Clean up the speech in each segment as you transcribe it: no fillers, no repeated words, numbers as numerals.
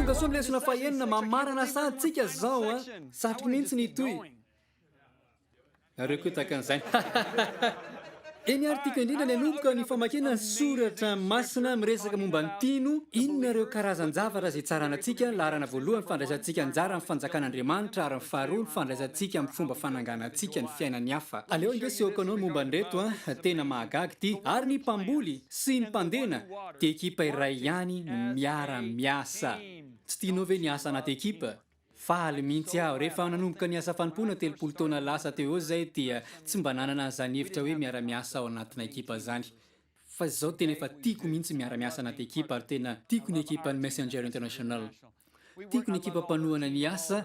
tonga soa milesona fahenina mamarana sadytsika zao a satroky mihitsy ny toy areo koa tahaka an'izany eny ary tiako indrindra ny anomboka ny famakena ny soratra masina miresaka momba ny tino inona ireo karazan-javatra zay tsaranantsika laharana voalohany fandraisantsika anjara amin'ny fanjakan'andriamanitra ary ny faharoa ny fandraisantsika amin'ny fomba fananganantsika ny fiainany hafa aleo inge sehoako anao momba nreto a tena mahagagy ty ary ny mpamboly sy ny mpandena dia ekipa iray ihany no miara-miasa tsy tianao ve ny asa anaty ekipa faly mihitsy aho rehefa nanomboka ny asa fanompoana 30 taona lasa teo eo zay dia tsy mba nanana zany hevitra hoe miara-miasa ao anatina ekipa zany fa zao tena efa tiako mihitsy miara-miasa anaty ekipa ary tena tiako ny ekipa ny Messenger International tiako ny ekipa mpanohana ny asa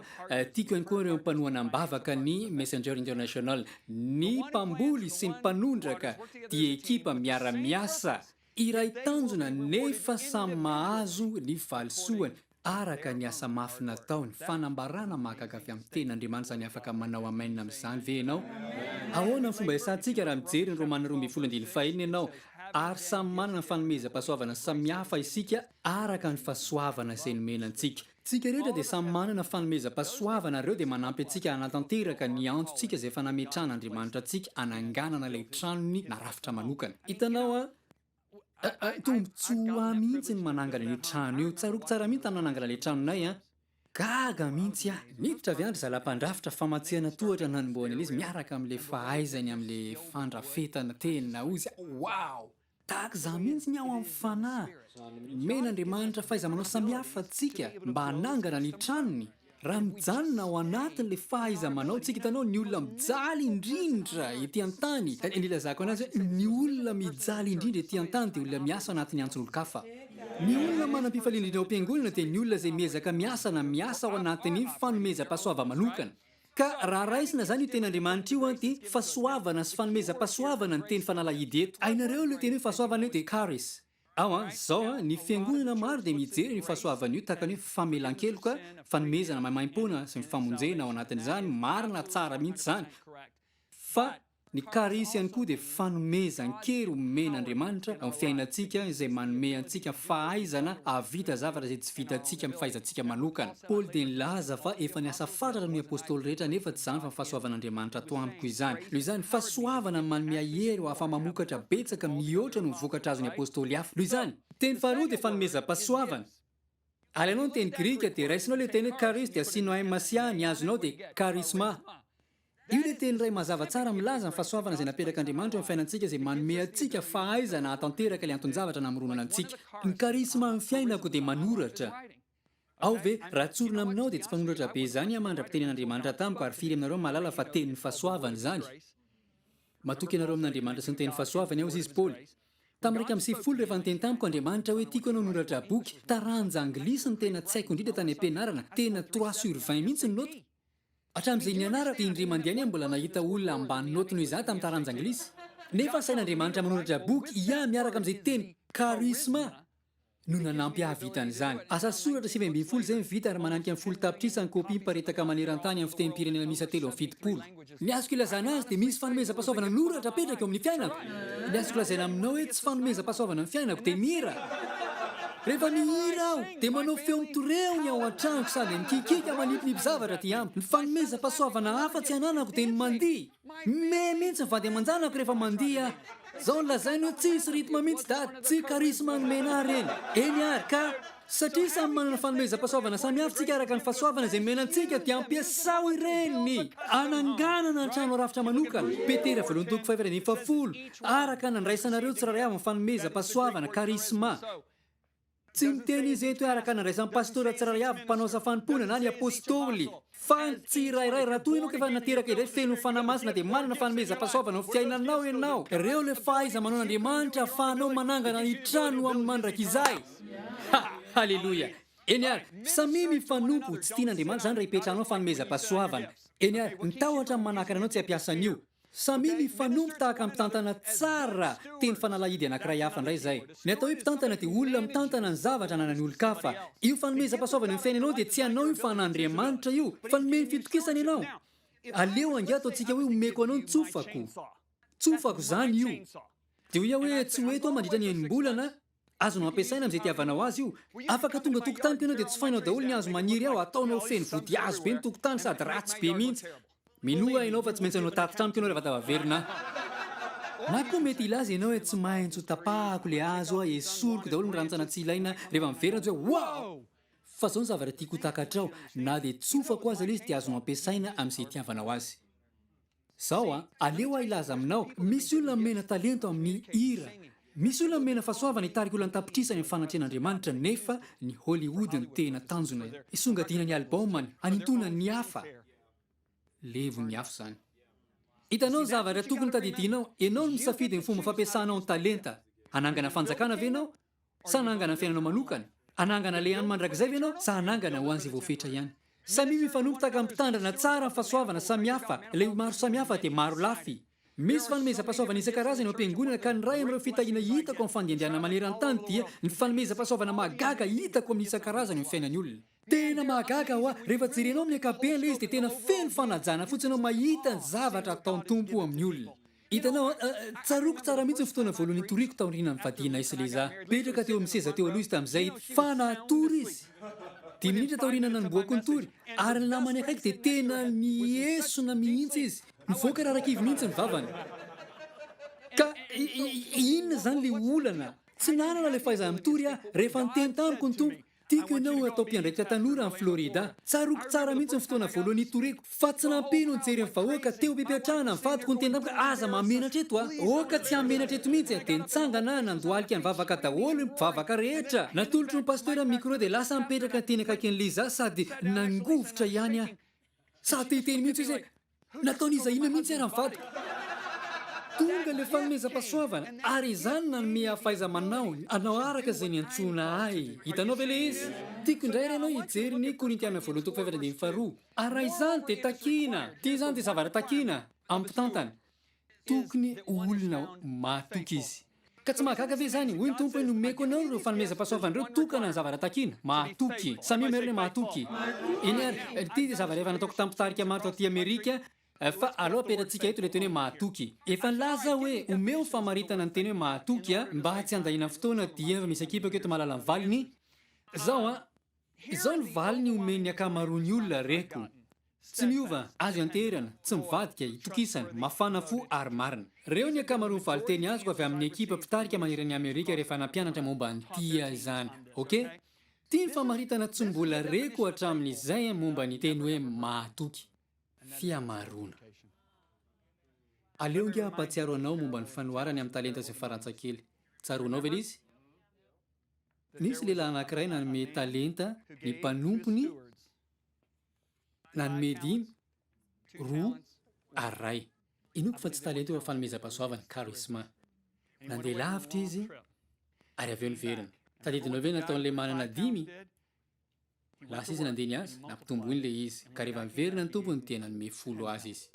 tiako ihany koa ireo mpanohana mbavaka ny Messenger International ny mpamboly sy ny mpanondraka dia ekipa miara-miasa iray tanjona nefa samy mahazo ny valisoany araka ny asa mafy natao ny fanambarana mahagaga avy amin'ny ten'Andriamanitra zany afaka manao amainina amin'izany ve ianao ahoana ny fomba hiasantsika raha mijery ny Romana 12:1 ianao ary samy manana ny fanomezam-pahasoavana samihafa isika araka ny fahasoavana izay nomenantsika tsika rehetra dia samy manana fanomezam-pahasoavana ireo dia manampy antsika hanatanteraka ny antontsika izay efa nametrahan'Andriamanitra antsika hananganana ilay tranony narafitra manokana hitanao tombontsoa mihitsy ny manangana ny trano io tsaroko tsara mihitsy tananangana ilay tranonay gaga mihitsy niditra avy andry zalam-pandrafitra famatsiana tohatra nanomboana izy miaraka amin'ilay fahaizany amin'ilay fandrafetana tena ozy wow tahaka za mihitsy ny ao amin'ny fanahy men'Andriamanitra fahaiza-manao samihafa atsika mba hanangana ny tranony raha mijanona ao anatin'ilay fahaiza-manao tsika hitanao ny olona mijaly indrindra ety an-tany ilazako anazy hoe ny olona mijaly indrindra ety an-tany dia olona miasa anatin'ny antsin'olon-kafa ny olona manam-pifaliana indrindra ao am-piangonana dia ny olona izay miezaka miasa ao anatin'ny fanomezam-pahasoava-manokana ka raha raisina zany io ten'Andriamanitra io dia fahasoavana sy fanomezam-pahasoavana ny teny fanalahidy eto ainareo ilay teny hoe fahasoavana io dia charis zao ny fiangonana maro dia mijery ny fahasoavana io tahaka ny hoe famelan-keloka fanomezana mahimaimpona sy ny famonjena ao anatin'izany marina tsara mihitsy zany fa ny karisy ihany koa dia fanomezan-kely omen'Andriamanitra amin'ny fiainantsika izay manome antsika fahaizana avita zavatra izay tsy vitantsika amin'ny fahaizantsika manokana Paoly dia nilaza fa efa niasa fatratra ny apôstôly rehetra nefa tsy zany fa fahasoavan'Andriamanitra atao amiko izany noho izany fahasoavana manome ahery ho afa mamokatra betsaka mihoatra no mivokatra azo ny apôstôly hafa noho izany teny faharoa dia fanomezam-pahasoavana alainao ny teny grika dia raisinao ilay teny hoe charis dia asianao masia ny azonao dia charisma io ilay teny iray mazava tsara milaza ny fahasoavana izay napetraka-Andriamanitra amin'ny fiainantsika izay manome antsika fahaizana hatanteraka ilay anton-javatra namoronana antsika ny karisma amin'ny fiainako dia manoratra ao ve raha tsorona aminao dia tsy mpanoratra be izany mandra-pitenen'Andriamanitra tamiko ary firy aminareo mahalala fa tenin'ny fahasoavana izany matoky ianareo amin'Andriamanitra sy ny teny fahasoavana ao izy Paoly tamin'ny 9:10 rehefa niteny tamiko Andriamanitra hoe tiako anao noratra boky taranja anglisy ny tena tsy haiko indrindra tany am-pianarana tena 3/20 mihitsy ny noty hatramin'izay nianarako dia indray mandeha any mbola nahita olona ambany noty noho izany tamin'ny taranja anglisy nefa sain'Andriamanitra manoratra boky miaraka amin'izay teny charisma no nanampy ahavitan'izany asa soratra 7:20 zay mivita ary mananika amin'ny 10 tapitrisa ny kopy miparetaka maneran-tany amin'ny fitenim-pirenena misy 3:70 ny azoko ilazana azy dia misy fanomezam-pahasoavana noratra apetraka eo amin'ny fiainako ny azoko lazaina aminao hoe tsy fanomezam-pahasoavana amin'ny fiainako dia mihira rehefa mihira aho dia manao feo mitorehony ao an-tranoko sady mikikika manipinipy zavatra ty amiko ny fanomezam-pahasoavana hafa tsy ananako dia ny mandihy mihitsy vady aman-janako rehefa mandihy zao ny lazainy hoe tsisy ritma mihitsy da tsy karisma nomena reny eny ary ka satria samy manana fanomezam-pahasoavana samihafa tsika araka ny fahasoavana izay menantsika dia ampiasao ireny ananganana ny trano rafitra manokana Petera 1:5 araka nandraisanareo tsiraray avy ny fanomezam-pahasoavana karisma tsy miteny izy eto hoe araka nandraisan'ny pastora tsiraray avy mpanao safanimpoana na ny apôstôly fa tsirairay raha toy ianao ka efa nateraka indray feno fanamasina dia manana fanomezam-pahasoavana amin'ny fiainanao ianao ireo le fahaiza-manao ahafahanao manangana ny trano amin'ny mandrakizay halleloia eny ary samy mifanompo tsy tian'Andriamanitra zany raha ipetranao fanomezam-pahasoavana eny ary mitahotra amin'ny manakana anao tsy ampiasan'io samy mifanompo tahaka mitantana tsara teny fanalahidy anankiray hafa indray zay ny atao hoe mpitantana dia olona mitantana ny zavatra nanany olo-kafa io fanomezam-pahasoavana amin'ny fiainanao dia tsy anao io fa an'Andriamanitra io fa nomeny fitokisana ianao aleo angia ataontsika hoe omeko anao ny tsofako zany io dia ho ia hoe tsy ho eto mandritra ny enim-bolana azonao ampiasaina am'izay tiavanao azy io afaka tonga tokotany ko ianao dia tsy fainao daholo ny azo maniry ao ataonao feny vody azo be ny tokotany sady ratsy be mihitsy minoa ianao fa tsy maintsy anao tatitramiko ianao rehefa tavaverina na koa mety ilaza ianao hoe tsy maintsy ho tapahako le azo a esoriko daholo ny ranontsana tsy ilaina rehefa miverina tsy hoe wow fa zao ny zavatra tiako takatrao na dia tsofako azy aloha izy dia azonao ampiasaina amin'izay tiavanao azy zao a aleo a ilaza aminao misy olona mena talento amin'ny hira misy olona mena fahasoavana hitarika olona nytapitrisany amin'ny fanatrehan'Andriamanitra nefa ny Hollywood ny tena tanjona isongadina ny albomany anintona ny hafa levo ny afo zany hitanao ny zavatra tokony tadidinao ianao no misafidy ny fomba fampiasanao ny talenta hanangana fanjakana ve ianao sa hanangana ny fiainanao manokana hanangana le hany mandrakizay ve ianao sa hanangana ho an'izay voafetra ihany samy mifanompontaka ampitandrana tsara ny fahasoavana samihafa le maro samihafa dia maro lafy misy fanomezam-pahasoavana isan-karazany ao am-piangonana ka ny ray amin'ireo fitahiana hitako amin'ny fandiandianana maneran-tany dia ny fanomezam-pahasoavana mahagaga hitako amin'ny isan-karazany amin'ny fiainan'ny olona tena mahagaga ho a rehefa jerenao amin'ny ankapobeny le izy dia tena feno fanajana fotsiny anao mahita ny zavatra ataony tompo amin'ny olona hitanao tsaroko tsara mihitsy ny fotoana voalohany nitoriako tao aoriana ny vadiana Iseleza petraka teo amin'ny seza teo aloha izy tamin'izay fa natory izy 10 minitra tao aoriana nanomboako ny tory ary ny lamany akaiky dia tena miesona mihitsy izy mivoaka rarakivy mihitsy ny vavany ka inona zany le olana tsy nanana le fahaiza mitory a rehefa niteny tamiko ny tompo tiako ianao atao mpiandraikitra tanora amin'ny Florida tsaroko tsara mihitsy ny fotoana voalohany nitoriako fa tsy nampino nijery amin'ny vahoaka teo bepetrahana mivadiko niteny tamiko aza mamenatra eto a oka tsy hamenatra eto mihitsy dia nitsangana nandohalika ny vavaka daholo ny mpivavaka rehetra natolotro ny pasteur amin'ny micro dia lasa mipetraka teny akaikin'ilay iza sady nangovotra ihany a sady teteny mihitsy izy hoe nataon'iza ina mihitsy ara mivadiko tonga le fanomezam-pahasoavana ary izany nanome fahaiza manao anao araka izay ny antsona ahy hitanao ve le izy tiako indray ianao hijery ny Korintiana voalohany toko 7:2 ary raha izany dia takiana ty izany dia zavatra takiana ampitantana tokony olona mahatoky izy ka tsy mahagaga ve zany hoy ny tompo hoe nomeko anao ireo fanomezam-pahasoavana ireo tokana ny zavatra takiana mahatoky samy merina mahatoky iny ary ty dia zavatra efa nataoko tamin'ny mpitarika maro tao aty Amerika fa aloha apetratsika eto le teny hoe mahatoky efa nilaza hoe omeo ny famaritana ny teny hoe mahatoky a mba tsy handahina fotoana dia efa misy ekipako eto mahalala ny valiny zao a izao ny valiny omeny akamaroany olona reko tsy miova azo anterana tsy mivadika hitokisana mafana fo ary marina reo ny akamaroany valiteny azoko avy amin'ny ekipa mpitarika maneran'ny Amerika rehefa nampianatra momba ny tia izany ok tia ny famaritana tsy mbola reko hatramin'izay momba ny teny hoe mahatoky fiamarona aleo ngia ampatsiaro anao momba ny fanoharany amin'ny talenta sy farantsakely tsaronao ve izy nisy lehilahy anankiray nanome talenta ny mpanompony nanome 5 roa ary ray inoko fa tsy talenta eo fanomezam-pahasoavana charisma nandeha lavitra izy ary aveo niverina tadidinao ve nataon'ilay manana 5 lasa izy nandeha ny azy nampitomboiny le izy ka rehefa miverina ny tompony dia nanome 10 azy izy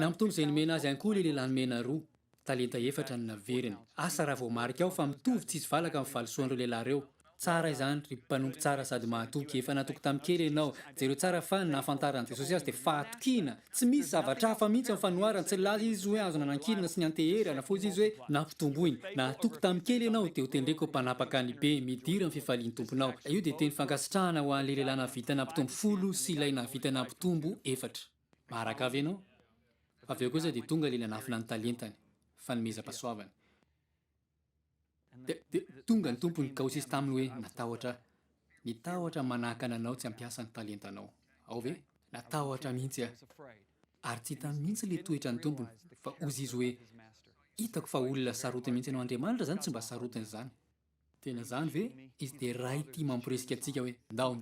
nampitombo izay nomena azy ihany koa le lehilahy nomena 2 talenta 4 ny naverina asa raha vao marika ao fa mitovy tsy izy valaka amin'ny valisoan'ireo lehilahy reo tsara izany ry mpanompo tsara sady mahatoky efa natoko tamin'ny kely ianao jereo tsara fa nahafantarany Jesosy azy dia fahatokiana tsy misy zavatra hafa mihitsy amin'ny fanoharana tsy laza izy hoe azo nanan-kilina sy ny anteherana fotsy izy hoe nampitomboiny nahatoko tamin'ny kely ianao dia ho tendreko mpanapaka ny be midira amin'ny fifalian'ny tomponao io dia teny fankasitrahana ho an'ilay lehilahy nahavita nampitombo 10 sy ilay nahavita nampitombo 4 maharaka avy ianao avy eo kosa dia tonga le nanafina ny talentany fanomezam-pahasoavana tonga ny tompony kaosisy taminy hoe natahotra manahaka anao tsy ampiasa ny talentanao ao ve natahotra mihitsy a ary tsy hitany mihitsy le toetra ny tompony fa ozy izy hoe hitako fa olona sarotiny mihitsy ianao Andriamanitra zany tsy mba sarotiny zany tena zany ve izy dia ray tia mampiresika antsika hoe ndao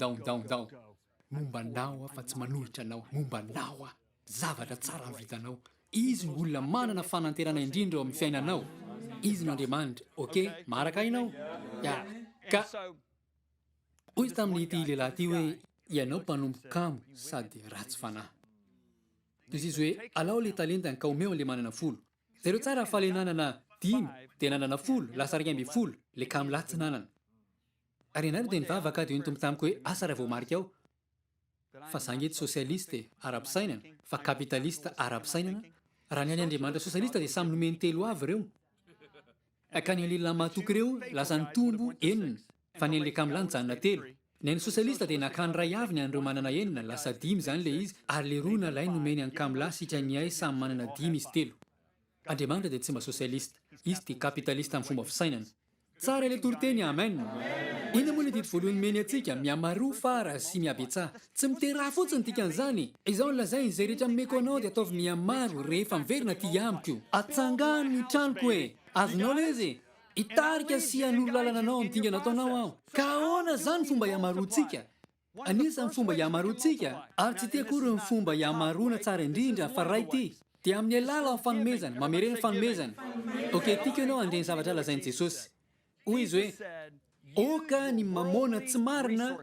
momba nao a fa tsy manohitra anao momba nao a zavatra tsara ny vitanao izy ny olona manana fananterana indrindra ao amin'ny fiainanao izy no Andriamanitra ok maraka inao ya ka hoy tamin'ity lehilahy ty hoe ianao mpanompo kamo sady ratsy fanahy toy izy hoe alao le talentany ka omeo le manana 10 zareo tsara fa le nanana 5 dia nanana 10 lasa 12 le kamo latsy nanana ary ianareo dia nivavaka dia ny tompo tamiko hoe asa raha vao marika ao fa zangy ety sosialista ara-pisainana fa kapitalista ara-pisainana raha ny any Andriamanitra sosialista dia samy nomeny 3 avy ireo ka ny alilona mahatoky ireo lasa ny tombo enina fa ny an'le kamilany janona telo. Ny an'ny sosialista dia nakany ray avy ny an'ireo manana enina lasa 5 zany le izy ary le roa nalainy nomeny any kamilà sitra ny ay samy manana 5 izy telo. Andriamanitra dia tsy mba sosialista, izy dia kapitalista amin'ny fomba fisainana. Tsara ilay toroteny amen. Ina moa ny didy voalohany meny antsika miamaroa fara sy miabetsah. Tsy miteraha fotsiny dikan'izany. Izao ny lazainy izay rehetra mekonao dia ataovy miamaro rehefa miverina ty amiko. Atsangano ny tranoko e. Azonao lay izy. Itarika sy hanolo lalana anao amin'ny dingana ataonao aho. Ka ahoana zany fomba iamaroantsika? Anisan'ny fomba iamaroantsika ary tsy tia akory ny fomba iamaroana tsara indrindra fa ray ty. Dia amin'ny alala amin'ny fanomezana, mamerena fanomezana. Okey, tiako ianao andreny zavatra lazainy Jesosy. Hoy izy hoe, oka ny mamona tsy marina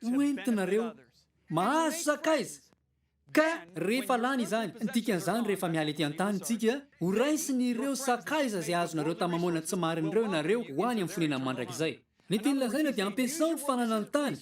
hoentinareo mahazo sakaiza. Ka rehefa lany izany, dikan'izany rehefa miala ety an-tany tsika, ho raisiny ireo sakaiza izay azonareo tamin'ny mamona tsy marina ireo nareo ho any amin'ny fonenany mandrakizay. Ny teny lazaina dia ampiasao ny fananany tany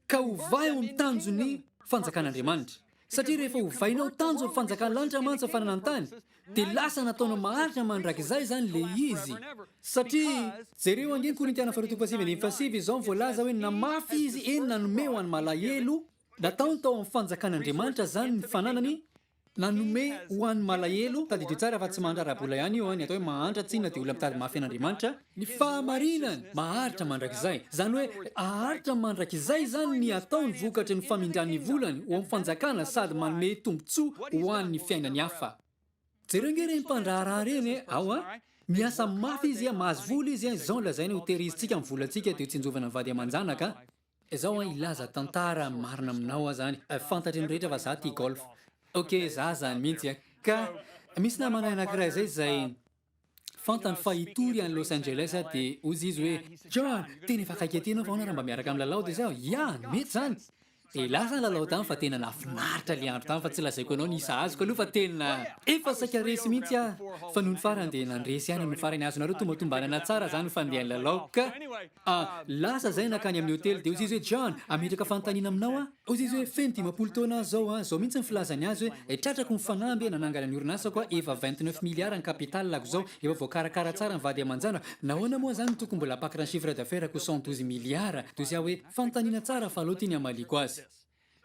ka hovay ao amin'ny tanjon'ny fanjakan'Andriamanitra. Satria rehefa hovainao tanjo amin'ny fanjakan'ny lanitra mantsy ny fananany tany, dia lasa nataonao maharitra mandrakizay zany le izy. Satria jereo angeny Korintiana 2:5 izao voalaza hoe namafy izy eny nanome ho an'ny malahelo, nataony tao amin'ny fanjakan'Andriamanitra zany ny fananany, nanome ho an'ny malahelo, tadidio tsara fa tsy mahantra rahabola ihany io ny atao hoe mahantra tsinona dia olona mitady mafy an'Andriamanitra, ny fahamarinany maharitra mandrakizay. Zany hoe aharitra mandrakizay zany ny ataony vokatry ny famindran'ny volany ho amin'ny fanjakana sady manome tombontsoa ho an'ny fiainany hafa. Jereo nge reny mpandraharaha reny ao miasa mafy izy mahazo vola izy izao lazainy ho tehirizitsika amin'ny volantsika dia tsinjovana ny vady aman-janaka. Izao ilaza tantara marina aminao zany. Fantatry ny rehetra fa za tia golf. Okey, za zany mihitsy ka misy namana anankiray zay izay fantany fa hitory any Los Angeles dia ozy izy hoe John, tena efa akaiky aty ianao fa ahoana raha mba miaraka amin'ny lalao dia zao ia mety zany. Dia lasa ny lalao tany fa tena nafinaritra le andro tany fa tsy lazaiko anao nisa azoko aloha fa tena efa saika resy mihitsy fa noho ny farany dia nandresy ihany noho ny farany azonareo tombatombanana tsara zany fa andeha lalao ka lasa zay nakany amin'ny hotely dia ozy izy hoe John, ametraka fanontaniana aminao ozy izy hoe feno 10 taona zao zao mihitsy ny filazany azy hoe tratrako ny fanamby nanangana ny orinasako efa 29 milliards ny capitalako zao efa voakarakara tsara ny vady aman-jana. Nahoana moa zany tokony mbola apakatra ny chiffre d'affaires ko 112 milliards toy izay hoe fanontaniana tsara fa aloha tiany amaliko azy.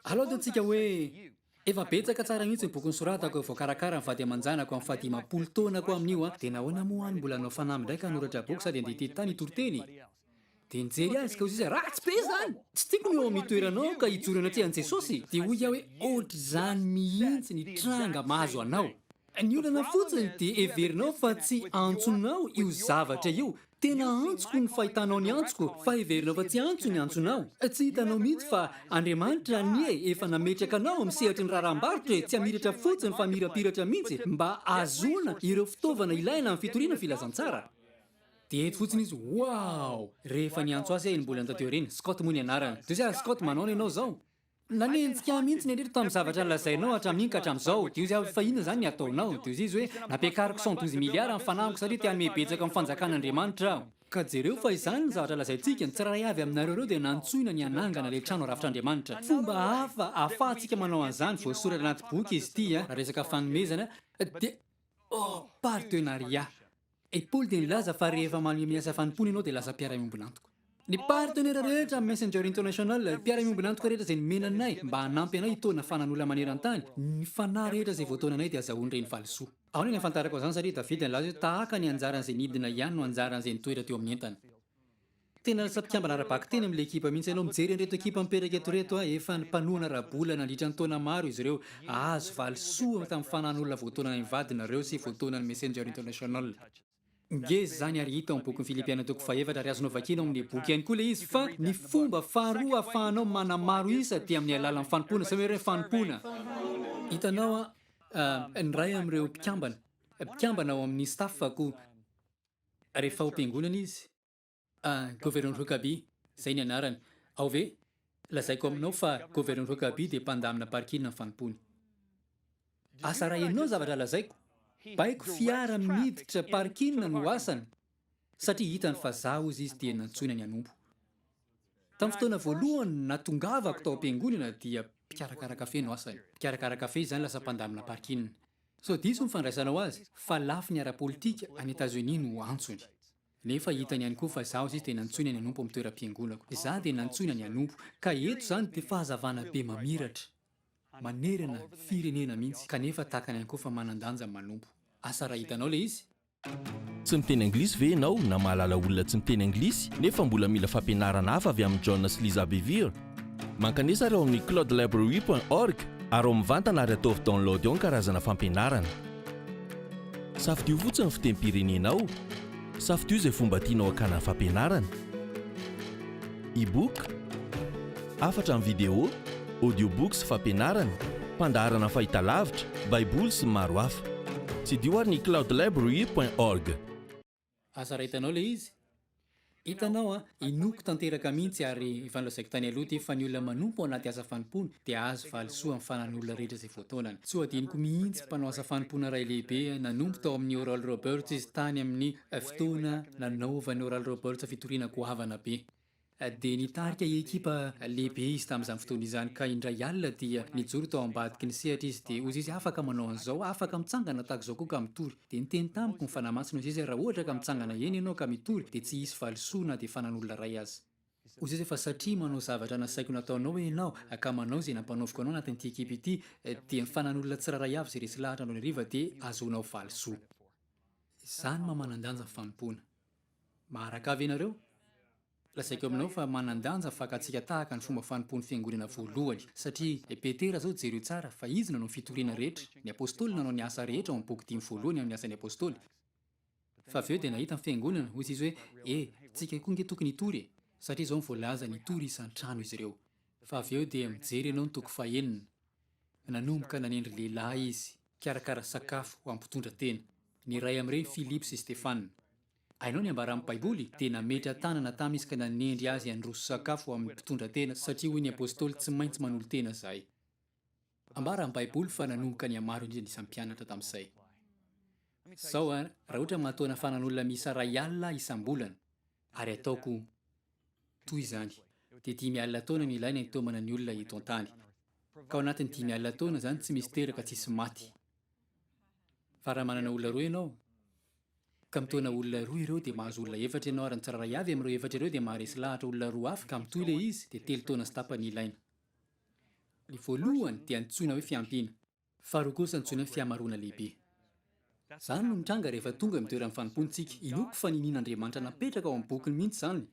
Alao dia tsika hoe efa betsaka tsara mihitsy ny boky nisoratako voakarakara ny vady aman-janako amin'ny 10 taonako amin'io dia nahoana moa any mbola nao fanamby ndraika hanoratra boky sady andeha tety tany hitoroteny. Dia nijery azy ka ozy izy ratsy be zany. Tsy tiako ny eo amin'ny toeranao ka hijorana aty an'i Jesosy. Dia hoy aho hoe ohatr'izany mihitsy ny tranga mahazo anao. Ny olana fotsiny dia heverinao fa tsy antsonao io zavatra io. Tena antsoko ny fahitanao ny antsoko fa heverinao fa tsy antso ny antsonao. Tsy hitanao mihitsy fa Andriamanitra efa nametraka anao amin'ny sehatry ny raharam-barotra tsy hamiratra fotsiny fa mirapiratra mihitsy mba ahazoana ireo fitaovana ilaina amin'ny fitoriana filazantsara. Dia eto fotsiny izy wow, rehefa niantso azy iny mbola tateo reny Scott moa ny anarany. Dia zay Scott manao ianao zao. Nanenjika mihitsy ny andreto tamin'ny zavatra nolazainao hatramin'iny ka hatramin'izao. Dia izy fa inona zany ny ataonao? Dia izy hoe nampiakariko 112 milliards amin'ny fanamiko satria te hanome betsaka amin'ny fanjakan'Andriamanitra aho. Ka jereo fa izany ny zavatra lazaintsika ny tsiray avy aminareo ireo dia nantsoina ny anangana ilay trano arafitr'Andriamanitra. Fomba hafa ahafahantsika manao an'izany voasoratra anaty boky izy ity resaka fanomezana dia partenariat. Paul dia nilaza fa rehefa manome miasa fanompona ianao dia lasa mpiara-miomby antoka. Ny partenaire rehetra amin'ny Messenger International mpiara-miomby antoka rehetra izay nomena anay mba hanampy anay hitona fanan'olona maneran-tany. Ny fanahy rehetra izay voataona anay dia azahoany ireny valisoa. Ahoana ny ahafantarako izany satria Davida nilaza hoe tahaka ny anjaran'izay nidina ihany no anjaran'izay nitoera teo amin'ny entana. Tena lasa mpikambana ara-baka teny amin'ilay ekipa mihitsy ianao mijery an'ireto ekipa mipetraka eto reto efa mpanohana rahabola nandritra ny taona maro izy ireo azo valisoa tamin'ny fanan'olona voataona ny vadinareo sy voataona ny Messenger International. Ngezy zany ary hita amin'ny boky Filipiana 4 ary azonao vakiana amin'ny boky ihany koa le izy fa ny fomba faharoa ahafahanao manamaro isa dia amin'ny alalan'ny fanompona sa hoe fanompona. Hitanao ny ray amin'ireo mpikambana ao amin'ny staffako rehefa ho mpiangonana izy gouverneur Rokaby zay ny anarany. Ao ve lazaiko aminao fa gouverneur Rokaby dia mpandamina parkina ny fanompony. Asa raha ianao zavatra lazaiko. Baiko fiara miditra parkina no asany satria hitany fa zaho izy dia nantsoina ny anompo. Tamin'ny fotoana voalohany natongavako tao am-piangonana dia mpikarakara kafe no asany. Mpikarakara kafe izany lasa mpandamina parkina. so diso mifandraisanao azy fa lafy ny ara-politika any Etazonia no antsony. Nefa hitany ihany koa fa zaho izy tena antsoina ny anompo amin'ny toeram-piangonako. Izaho dia nantsoina ny anompo ka eto izany dia fahazavana be mamiratra manerana firenena mihitsy kanefa tahakany ihany koa fa manan-danja manompo. Asa raha hitanao le izy? Tsy miteny anglisy ve ianao na mahalala olona tsy miteny anglisy nefa mbola mila fampianarana hafa avy amin'ny John sy Liza Bevere? Mankanesa ary ao amin'ny cloudlibrary.org ary ao mivantana ary ataovy download ao ny karazana fampianarana. Safidio fotsiny ny fitem-pirenenao. Safidio izay fomba tianao hakana fampianarana. E-book, afatra amin'ny vidéo, audiobooks fampianarana, mpandaharana fahitalavitra, baiboly sy maro hafa. Tsy dio ary ny cloudlibrary.org. Asa raha hitanao le izy? Hitanao inoko tanteraka mihitsy ary efa nilazaiko tany aloha ty fa ny olona manompo ao anaty asa fanompoana dia azo valisoa amin'ny fanan'olona rehetra izay voataonany. Tsy ho adinoko mihitsy mpanao asa fanompoana iray lehibe nanompo tao amin'ny Oral Roberts izy tany amin'ny fotoana nanaovan'ny Oral Roberts fitoriana goavana be. Dia nitarika ekipa lehibe izy tamin'izany fotoana izany ka indray alina dia nijoro tao ambadiky ny sehatra izy dia ozy izy afaka manao an'izao, afaka mitsangana tahaka izao koa ka mitory. Dia niteny tamiko ny fanamasina ozy izy raha ohatra ka mitsangana eny ianao ka mitory dia tsy hisy valisoa na dia fanan'olona ray azy. Ozy izy efa satria manao zavatra nasaiko nataonao ianao ka manao izay nampanaoviko anao anatin'ity ekipa ity dia ny fanan'olona tsiraray avy izay resy lahatra andro ny hariva dia azonao valisoa. Izany manan-danja ny fanompoana. Maharaka avy ianareo? Lazaiko aminao fa manan-danja fakatsika tahaka ny fomba fanompoan'ny fiangonana voalohany satria Petera zao jereo tsara fa izy nanao fitoriana rehetra. Ny apôstôly nanao ny asa rehetra ao amin'ny boky 10 voalohany amin'ny asan'ny apôstôly. Fa avy eo dia nahita ny fiangonana hoy izy hoe tsika koa nge tokony hitory satria izao voalaza ny tory isan-trano izy ireo. Fa avy eo dia mijery ianao ny toko fahaenina. Nanomboka nanendry lehilahy izy karakara sakafo ho ampitondra tena. Ny ray amin'ireny Filipo sy Stefana. Hainao ny ambara amin'ny baiboly dia nametra tanana tamy izy ka nanendry azy handroso sakafo amin'ny mpitondra tena satria hoy ny apôstôly tsy maintsy manolo tena zahay. Ambara amin'ny baiboly fa nanomboka ny amaro indrindra isam-pianatra tamin'izay. Zao raha ohatra matoana fanan'olona misa ray alina isam-bolana ary ataoko toy izany dia 5 alina taona no ilaina hitaomana ny olona eto an-tany. Ka ao anatin'ny 5 alina taona izany tsy misy teraka tsisy maty. Fa raha manana olona roa ianao ka mitoana olona roa ireo dia mahazo olona 4 ianao ary ny tsiraray avy amin'ireo 4 ireo dia maharesy lahatra olona roa hafa ka mitohy ilay izy dia 3 taona sy tapany ilaina. Ny voalohany dia antsoina hoe fiampiana, faharoa kosa antsoina hoe fihamarona lehibe. Zany no mitranga rehefa tonga mitoeran'ny fanompoantsika. Inoko fa ninian'Andriamanitra napetraka ao amin'ny bokiny mihitsy zany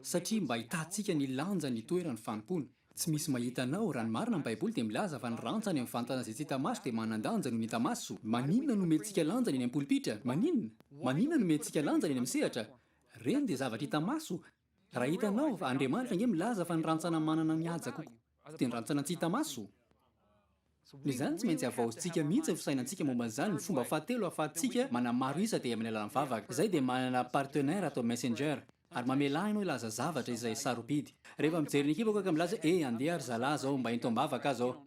satria mba hitantsika ny lanja ny toeran'ny fanompoana. Tsy misy mahita anao raha ny marina amin'ny baiboly dia milaza fa ny rantsany amin'ny fantana izay tsy hita maso dia manan-danja noho ny hita maso. Maninona no mentsika lanjany eny amin'ny pôlpitra? Maninona no mentsika lanjany eny amin'ny sehatra? Reny dia zavatra hita maso. Raha hitanao Andriamanitra nge milaza fa ny rantsana manana mihaja kokoa dia ny rantsana tsy hita maso. Izany tsy maintsy avaozintsika mihitsy ny fisainantsika momba an'izany. Ny fomba fahatelo ahafahantsika manamaro isa dia amin'ny alalan'ny vavaka. Izay dia manana partenaire atao messenger ary mamela ianao ilaza zavatra izay sarobidy. Rehefa mijery ny ekipako ka milaza andeha ry zalahy zao mba hentao-bavaka zao.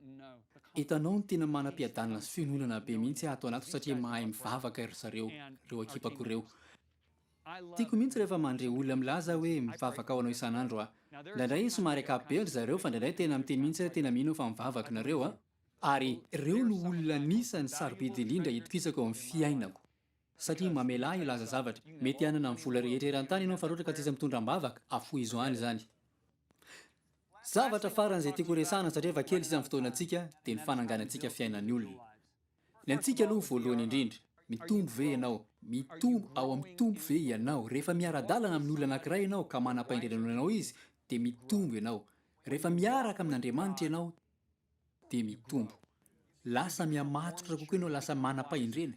Hitanao ny tena manam-piadanana sy fianonana be mihitsy ato anaty satria mahay mivavaka ry zareo reo ekipako ireo. Tiako mihitsy rehefa mandre olona milaza hoe mivavaka ao anao isan'andro Indraindray somary akapobe ry zareo fa indraindray tena miteny mihitsy tena mino fa mivavaka nareo Ary ireo no olona anisan'ny sarobidy indrindra itokisako ao amin'ny fiainako. Satria mamela ilaza zavatra. Mety hanana amin'ny vola rehetra eran-tany ianao fa raha ohatra ka tsisy mitondram-bavaka, afoy izoany zany. Zavatra farany izay tiako resahana satria efa kely sisa amin'ny fotoanantsika dia ny fananganantsika fiainan'ny olona. Ny antsika aloha voalohany indrindra, mitombo ve ianao? Mitombo ao amin'ny tombo ve ianao? Rehefa miara-dalana amin'ny olona anankiray ianao ka manam-pahendrenana anao izy, dia mitombo ianao. Rehefa miaraka amin'Andriamanitra ianao, dia mitombo. Lasa mihamatotra kokoa ianao, lasa manam-pahendrena.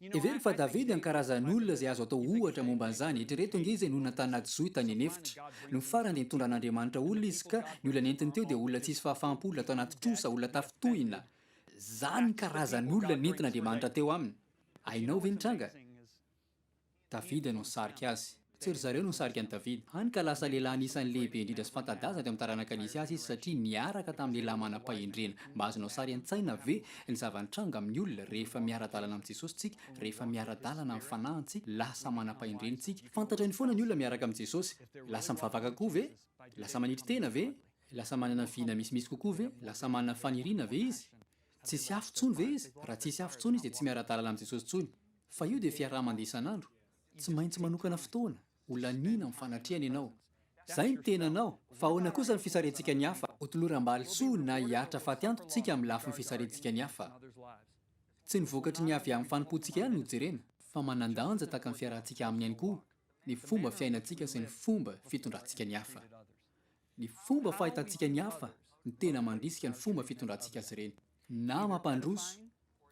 Every fa Davida ny karazan'olona izay azo atao ohatra momba an'izany. Eritrereto ange izy nona tany anaty zohy tany anefitra. No farany dia nitondra an'Andriamanitra olona izy ka ny olona nentiny teo dia olona tsisy fahafaham-po, olona tao anaty trosa, olona tafitohina. Zany ny karazan'olona nentin'Andriamanitra teo aminy. Hainao ve nitranga? Davida no nisarika azy. Tsy ry zareo no nisarika an'i Davida. Hany ka lasa lehilahy anisan'ny lehibe indrindra sy fanta-daza teo amin'ny taranaka nisy azy izy satria niaraka tamin'ny lehilahy manam-pahendrena. Mba azonao sary an-tsaina ve ny zava-nitranga amin'ny olona rehefa miara-dalana amin'ny Jesosy tsika, rehefa miara-dalana amin'ny fanahintsika, lasa manam-pahendrena tsika. Fantatra ny foana ny olona miaraka amin'ny Jesosy. Lasa mivavaka koa ve? Lasa manitry tena ve? Lasa manana vina misimisy kokoa ve? Lasa manana faniriana ve izy? tsisy afontsony ve izy raha tsisy afontsony izy dia tsy miara-dalàna amin'i Jesosy intsony fa io dia fiaraha-mandeha isan'andro tsy maintsy manokana fotoana olaniana amin'ny fanatrehana ianao zay ny tenanao fa ahoana kosa ny fisarentsika ny hafa otoloram-baly soa na hiatra faty antotsika amin'ny lafi ny fisarentsika ny hafa tsy ny vokatry ny avy amin'ny fanompoantsika ihany no jerena fa manandanja tahaka ny fiarahantsika aminy ihany koa ny fomba fiainantsika sy ny fomba fitondrantsika ny hafa ny fomba fahitantsika ny hafa ny tena mandrisika ny fomba fitondrantsika azy ireny na mampandroso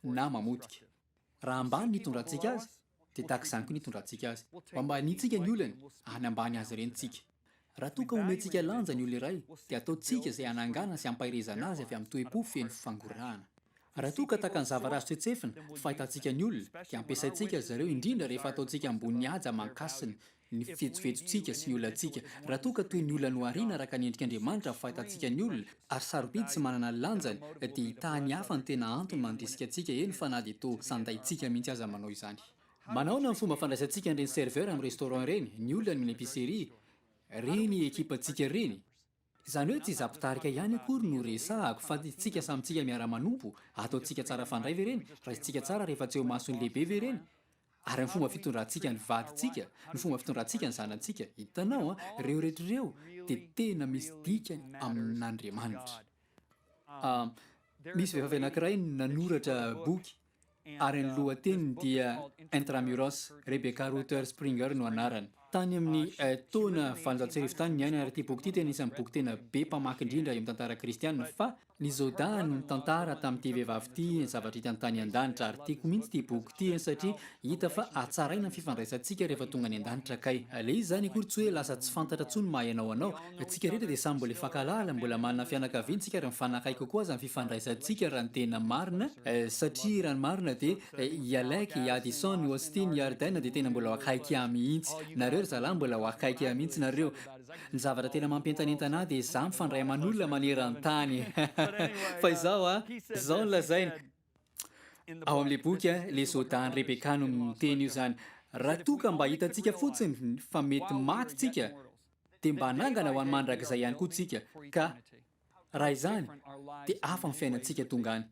na mamotika raha ambany nitondrantsika azy dia tahaka izany koa nitondrantsika azy ambaniantsika ny olany any ambany azy ireny tsika raha toa ka omentsika lanja ny olona iray dia ataontsika izay hanangana sy hampahirezana azy avy amin'ny toe-po feno fifangorahana raha toa ka tahaka ny zavarazo tsoetsefina fahitantsika ny olona dia ampiasaintsika azy ireo indrindra rehefa ataontsika ambony haja mankasiny ny fetsofetsontsika sy ny olantsika raha toa ka toy ny olona no ariana araka ny endrik'Andriamanitra fahitantsika ny olona ary sarobidy sy manana lanjany dia hitahany hafa ny tena antony mandrisika antsika eny fa na dia toa sandaintsika mihitsy aza manao izany manaona ny fomba fandraisantsika ireny serveur amin'ny restaurant ireny ny olona ny épicerie reny ekipantsika ireny izany hoe tsy zampitarika ihany akory no resahako fa tsika samyntsika miara-manompo ataontsika tsara fandray ve reny raisitsika tsara rehefa tsy eo masony lehibe ve reny ary ny fomba fitondrantsika ny vadintsika ny fomba fitondrantsika ny zanantsika hitanao reo rehetrareo dia tena misy dikany amin'Andriamanitra misy vehivavy anankiray nanoratra boky ary ny lohateniny dia Intramuros Rebecca Rutter Springer no anarany tany amin'ny taona valonjato sy arivo tany ny aina ary ity boky ity tena isan'ny boky tena be mpamaky indrindra eo amin'ny tantara kristianina fa ny Zoda no tantara tamin'ity vehivavy ity ny zavatra hitany tany an-danitra ary tiako mihitsy ity boky ity satria hita fa atsaraina ny fifandraisantsika rehefa tonga any an-danitra kay le izy zany akory tsy hoe lasa tsy fantatra tsony mahainao anao tsika rehetra dia samy mbola efankalala mbola manana fianakaviantsika ary mifanakay kokoa aza ny fifandraisantsika raha ny tena marina satria raha ny marina dia Ialek, Addison, Austin, Yarden dia tena mbola ho akaiky mihitsy nareo zalahy mbola ho akaiky mihitsy nareo ny zavatra tena mampientanentana dia izaho mifandray aman'olona maneran-tany fa izao izao nolazaina ao amin'le boky le Zoda Rebecca no miteny io zany raha toa ka mba hitantsika fotsiny fa mety maty tsika dia mba hanangana ho any mandrakizay ihany koa tsika ka raha izany dia hafa ny fiainantsika tonga any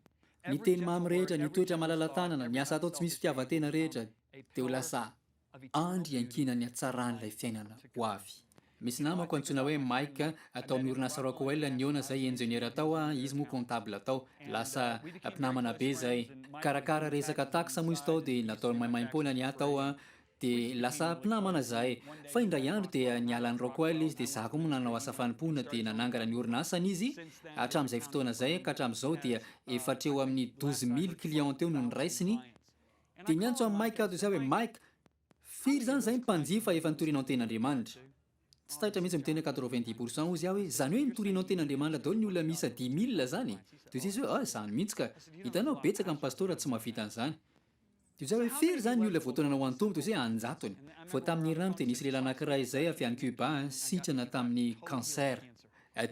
ny teny mamy rehetra ny toetra malala-tanana ny asa atao tsy misy fitiavan-tena rehetra dia ho lasa andry ankinany hatsaran'ilay fiainana ho avy misy namako antsoina hoe Mike atao amin'ny orinasa Rockwell ny ona zay ingénieur atao izy moa comptable atao lasa mpinamana be zay karakara resaka taxa moa izy tao dia natao maimaim-poana ny atao dia lasa mpinamana zahay fa indray andro dia nialan'ny Rockwell izy dia izaho koa moa nanao asa fanompoana dia nanangana ny orinasany izy hatramin'izay fotoana zay ka hatramin'izao dia efatra eo amin'ny 12,000 client eo no niraisiny dia niantso amin'ny Mike ato izay hoe Mike firy zany zay mpanjifa efa nitorianao ny ten'Andriamanitra tsy tahitra mihitsy miteny 90% ozy aho hoe zany hoe nitorianao ny ten'Andriamanitra daholo ny olona misa 10,000 zany dia izy hoe zany mihitsy ka hitanao betsaka ny pastora tsy mahavita an'izany dia izay hoe firy zany ny olona voatonanao an-tombo dia hoe anjatony vao tamin'ny herinandro dia nisy lehilahy anankiray izay avy any Cuba sitrana tamin'ny cancer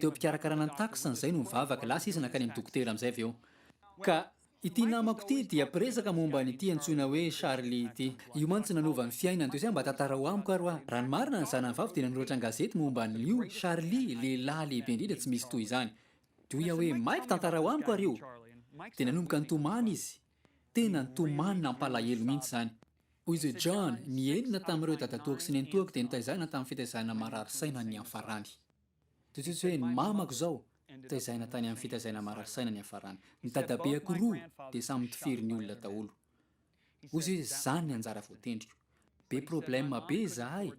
teo am-pikarakarana ny taxany izay no mivavaka lasa izy nakany amin'ny dokotera amin'izay avy eo ka ity namako ity dia piresaka momba n'ity antsoina hoe Charlie ity io mantsy nanova ny fiainany dia izay mba tantara ho amiko aro raha ny marina ny zanany vavy dia nanoratra ny gazety momba n'io Charlie lehilahy lehibe indrindra tsy misy toy izany dia hoy hoe Mike tantara ho amiko ary io dia nanomboka nitomany izy tena nitomany nampalahelo mihitsy zany hoy izy John nienina tamin'ireo dadatoako sy ny antoako dia nitaizana tamin'ny fitaizana marary saina ny hafarany dia izy hoe ny mamako zao taizana tany amin'ny fitaizana marary saina ny hafarany ny dadabeako roa dia samy mitifiry ny olona daholo hoy izy zany ny anjara voatendriko be problème be zahay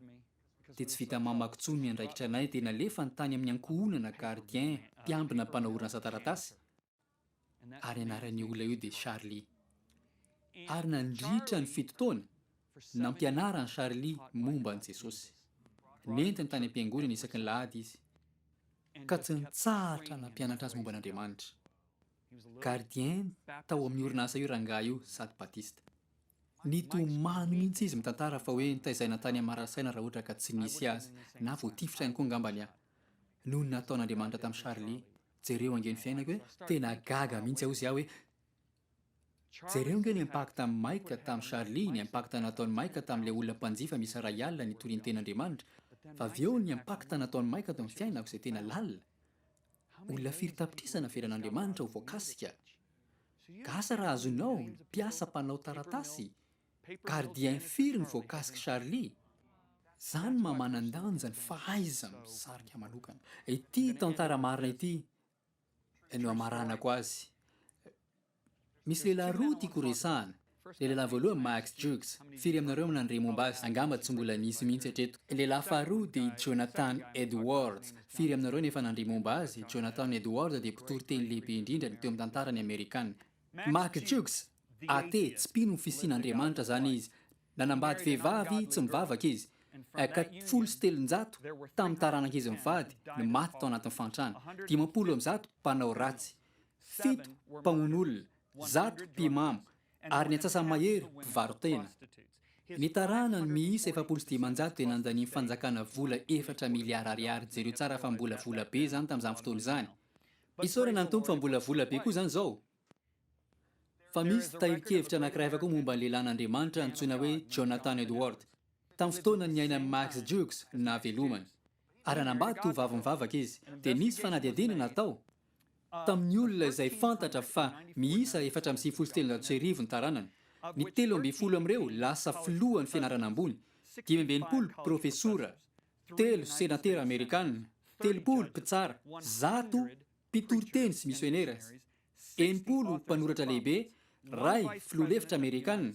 dia tsy vita mamako tsony ny andraikitra anay dia nalefa ny tany amin'ny ankohonana gardien mpiambina mpanao orinasa taratasy ary anaran'ny olona io dia Charlie ary nandritra ny fito taona nampianara ny Charlie momba ny Jesosy nentiny tany am-piangonana isaky ny lahady izy ka tsy nitsahatra nampianatra azy momba an'Andriamanitra gardien tao amin'ny orinasa io rangahy io sady batista nitomany mihitsy izy mitantara fa hoe nitaizaina tany amin'ny marasaina raha ohatra ka tsy nisy azy na voatifitra ihany koa ngambany noho ny nataon'Andriamanitra tamin'ny Charlie jereo angeny fiainako hoe tena gaga mihitsy aho izy aho hoe jereo nge ny impacta amin'ny Mike tamin'ny Charlie ny impacta nataon'ny Mike tamin'ilay olona mpanjifa misy ray alina nitoriany ten'Andriamanitra fa avy eo ny impacta nataon'ny Mike tamin'ny fiainako izay tena lalina olona firy tapitrisana veran'Andriamanitra ho voakasika gasa raha azonao mpiasa mpanao taratasy gardien firy ny voakasiky Charlie. Zany mamanandanja ny fahaiza misarika manokana. Ity tantara marina ity no amaranako azy. Misy lehilahy roa tiako resahana. Le lehilahy voalohany Max Jukes, firy aminareo nandre momba azy, angamba tsy mbola nisy mihitsy hatreto. Lehilahy faharoa dia Jonathan Edwards, firy aminareo nefa nandre momba azy. Jonathan Edwards dia mpitoroteny lehibe indrindra teo amin'ny tantarany Amerikanina. Max Jukes ate tsy mpino ny fisian'Andriamanitra zany izy. Nanambady vehivavy tsy mivavaka izy. Ka 107 tamin'ny taranaka izy mivady no maty tao anatin'ny fantrana. 50 mpanao ratsy, 7 mpamon'olona, 100 mpimamo, ary ny atsasany mahery mpivarotena. Ny taranany miisa 700 dia nandany fanjakana vola 4 miliara ariary. Jereo tsara fa mbola vola be zany tamin'izany fotoana izany. Isaorana ny tompo fa mbola vola be koa zany zao. Fa misy tahirin-kevitra anankiray hafa koa momba ny lehilan'Andriamanitra antsoina hoe Jonathan Edwards. Tamin'ny fotoana ny aina Max Jukes navelomana. Ary anambady tovavy mivavaka izy, dia nisy fanadihadiana natao tamin'ny olona izay fantatra fa miisa 497 ny taranany. Ny 13 amin'ireo lasa filohan'ny fianarana ambony, 15 profesora, 3 senatera Amerikanina, 30 mpitsara, 100 mpitoroteny sy misionera, 80 mpanoratra lehibe, 2 filoha-hevitra Amerikanina,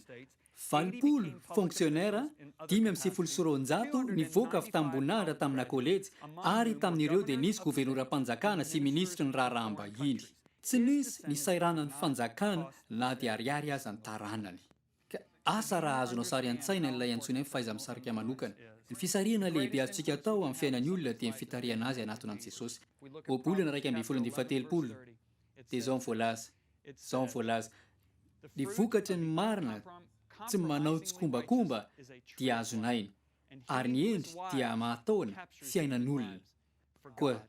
20 fonksionera, 500 nivoaka avy tambonahitra tamina kolejy, ary tamin'ireo dia nisy governoram-panjakana sy ministry ny raharaham-bahiny. Tsy nisy ny sairanan'ny fanjakana na dia ariary aza ny taranany. Asa raha azonao sary an-tsaina ilay antsoina hoe fahaiza-misarika manokana. Ny fisarihana lehibe azontsika atao amin'ny fiainan'ny olona dia ny fitariana azy anatona an'i Jesosy. Obolana 2:17 dia izao ny voalaza. Ny vokatry ny marina tsy manao tsikombakomba dia azonaina, ary ny endry dia mahataona fiainan'olona. Koa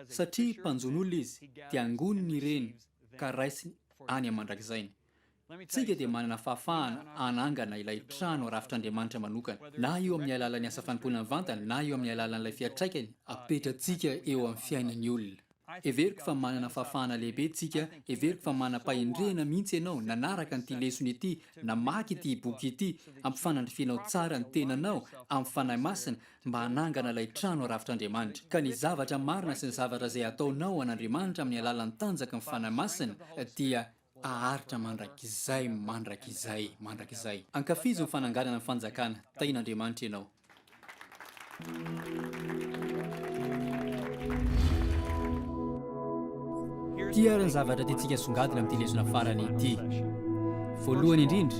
satria mpanjon'olona izy dia angoniny ireny ka raisiny any amandrak'izainy. Tsika dia manana fahafahana anangana ilay trano rafitr'Andriamanitra manokana, na eo amin'ny alalan'ny asa fanompoana vantana, na eo amin'ny alalan'ilay fiatraikany apetratsika eo amin'ny fiainan'ny olona. Everiko fa manana fahafahana lehibe tsika, everiko fa manam-pahendrena mihitsy ianao nanaraka n'ity lesona ity, namaky ity boky ity, ampifanandrifianao tsara ny tenanao amin'ny fanahy masina mba hanangana ilay trano rafitr'Andriamanitra. Ka ny zavatra marina sy ny zavatra izay ataonao an'Andriamanitra amin'ny alalan'ny tanjaka ny fanahy masina dia aharitra mandrakizay. Ankafizo ny fananganana ny fanjakana, tain'Andriamanitra ianao. Tiara ny zavatra tiantsika songadina amin'ity lesona farany ity. Voalohany indrindra,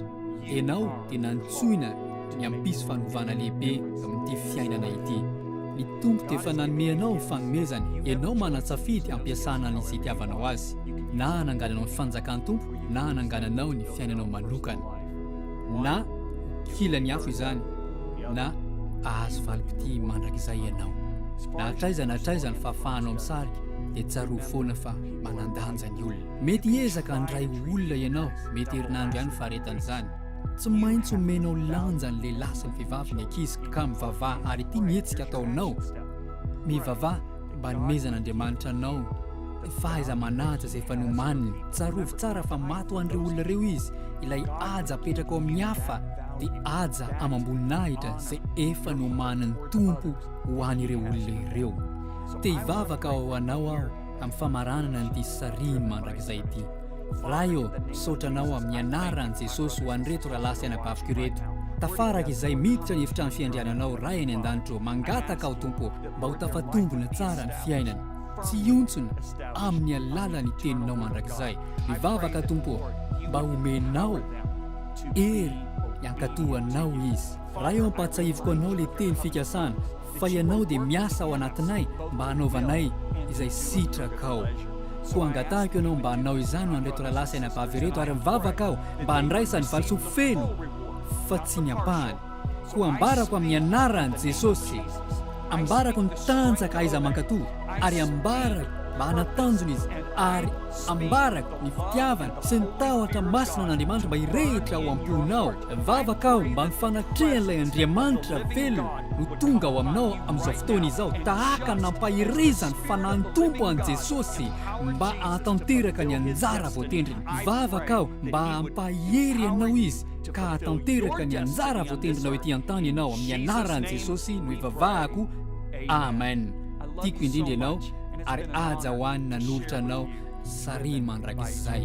ianao dia nantsoina ny hampisy fanovana lehibe amin'ity fiainana ity. Ny tompo dia efa nanome anao ny fanomezany, ianao manatsafidy ampiasana an'izay itiavanao azy, na hanangananao ny fanjakan'ny tompo, na hanangananao ny fiainanao manokana, na kilany afo izany, na ahazo valim-pity mandrakizay ianao. Na hatraiza ny fahafahanao misarika dia tsaro foana fa manandanja ny olona. Mety ezaka handray olona ianao, mety herinandro ihany faharetan'izany. Tsy maintsy omenao lanja ny lehilahy sy ny vehivavy ny ankizy ka mivavaha, ary ity mihetsika ataonao. Mivavaha mba nomezan'Andriamanitra anao fahaiza manaja izay efa nomaniny. Tsarovy tsara fa maty ho an'ireo olona ireo izy, ilay aja apetraka ao amin'ny hafa dia aja amamboninahitra izay efa nomaniny tompo ho an'ireo olona ireo. Te hivavaka ao anao aho amin'ny famaranana n'ity sariny mandrakizay ity. Raha saotranao amin'ny anaran'i Jesosy ho an'ireto rahalahy sy anabaviko ireto. Tafaraka izay miditra ny efitrano fiandriananao raha eny an-danitra, mangataka ao tompo mba ho tafatombona tsara ny fiainana. Tsy iontsona amin'ny alalan'ny teninao mandrakizay. Mivavaka tompo mba omenao ery iankatohanao izy. Raha eo ampatsahiviko anao le teny fikasana, fa ianao dia miasa ao anatinay mba hanaovanay izay sitraka ao. Koa angatahako ianao mba hanao izany ho an'ireto rahalahy sy anabavy ireto, ary mivavaka aho mba handraisany valisoa feno fa tsy ny ampahany. Koa ambarako amin'ny anaran'i Jesosy, ambarako ny tanjaka aiza mankatoa, ary ambarako mba hanatanjona izy, ary ambarako ny fitiavana sy ny tahotra masina n'Andriamanitra mba hirehetra ao am-ponao. Vavaka aho mba mifanatrehan'ilay Andriamanitra velona no tonga ao aminao amin'izao fotoana izao, tahaka nampahirizany fanahy ny Tompo an' Jesosy mba hatanteraka ny anjara voatendriny. Vavaka aho mba hampahery ianao izy ka hatanteraka ny anjara voatendrinao ety an-tany ianao amin'ny anaran'i Jesosy no ivavahako. Amen. Tiako indrindra ianao ary aja ho any nanolotra anao sariny mandrakizay.